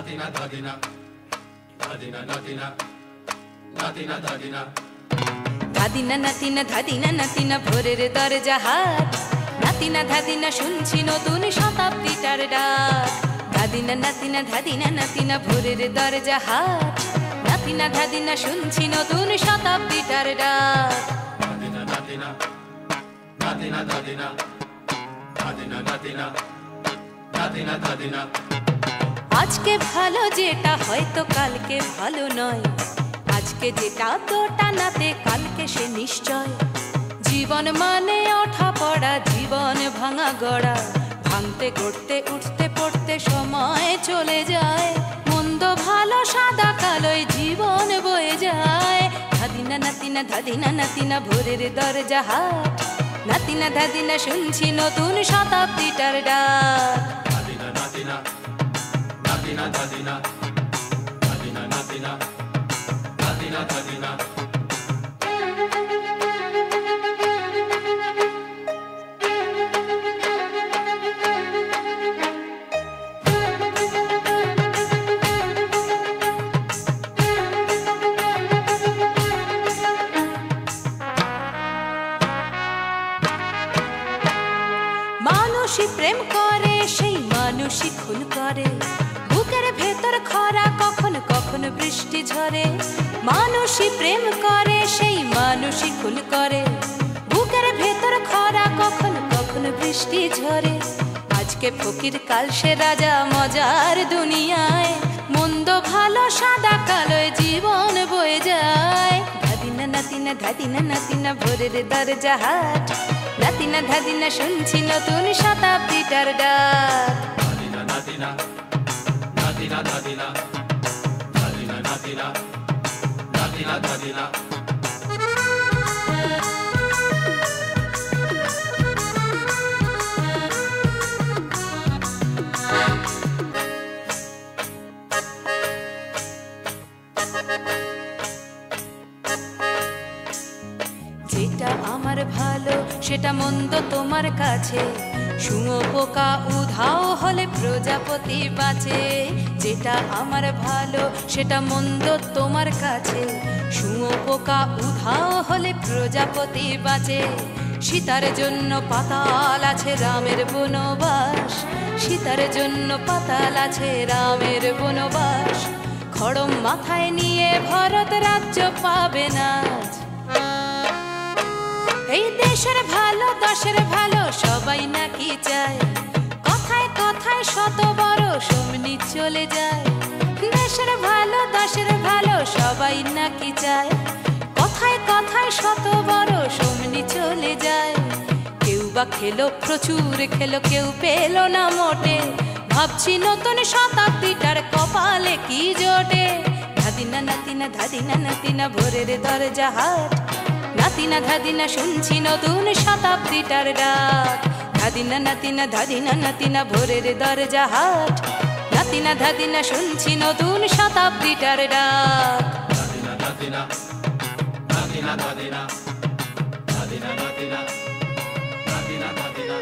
Dadina, dadina, dadina, dadina, dadina, dadina. ধাদিনা নাতিনা ধাদিনা নাতিনা ভোরের দরজা হাট নাতিনা ধাদিনা শুনছি নতুন শতাব্দীটার ডাক ধাদিনা নাতিনা ধাদিনা নাতিনা ভোরের দরজা হাট নাতিনা ধাদিনা শুনছি নতুন শতাব্দীটার ডাক Dadina, dadina, dadina, dadina, dadina, dadina, dadina, dadina. আজকে ভালো যেটা হয়তো কালকে ভালো নয় আজকে যেটা তো টানাতে কালকে সে নিশ্চয় জীবন মানে ওঠা পড়া জীবন ভাঙা গড়া ভাঙতে গড়তে উঠতে পড়তে সময় চলে যায় মন্দ ভালো সাদা কালোয় জীবন বয়ে যায় ধাদিনা নাতিনা ধাদিনা নাতিনা ভোরের দরজা হাট নাতিনা ধাদিনা শুনছি নতুন শতাব্দীটার ডাক Dadina, dadina, dadina, dadina, dadina, dadina, dadina, dadina. মানুষই প্রেম করে সেই মানুষই খুন করে বুকের ভেতর খরা কখনো কখনো বৃষ্টি ঝরে মানুষই প্রেম করে সেই মানুষই খুন করে বুকের ভেতর খরা কখনো কখনো বৃষ্টি ঝরে আজকে ফকির কাল সে রাজা মজার দুনিয়ায় মন্দ ভালো সাদা কালোয় জীবন বয়ে যায় ধাদিনা নাতিনা ধাদিনা নাতিনা ভোরের দরজা হাট নাতিনা ধাদিনা শুনছি নতুন শতাব্দীটার ডাক Dadina, dadina, dadina, dadina, dadina, dadina, dadina, dadina. যেটা আমার ভালো সেটা মন্দ তোমার কাছে শুঁয়োপোকা উধাও হলে প্রজাপতি বাঁচে যেটা আমার ভালো সেটা মন্দ তোমার কাছে শুঁয়োপোকা উধাও হলে প্রজাপতি বাঁচে সীতার জন্য পাতাল আছে রামের বনবাস সীতার জন্য পাতাল আছে রামের বনবাস খড়ম মাথায় নিয়ে ভরত রাজ্য পাবে না এই দেশের ভালো দশের ভালো সবাই নাকি চায় কথায় কথায় শত বড় সমনি চলে যায় দেশের ভালো দশের ভালো সবাই নাকি চায় কথায় কথায় শত বড় সমনি চলে যায় কেউ বা খেলো প্রচুর খেলো কেউ পেল না মোটে ভাবছি নতুন শতাব্দীটার কপালে কি জোটে ধাদিনা নাতিনা ধাদিনা নাতিনা ভোরের দরজা হাট নাতিনা ধাদিনা শুনছি নতুন শতাব্দীটার ডাক ধাদিনা নাতিনা ধাদিনা নাতিনা ভোরের দরজা হাট নাতিনা ধাদিনা শুনছি নতুন শতাব্দীটার ডাক Dadina, dadina, dadina, dadina, dadina, dadina, dadina, dadina.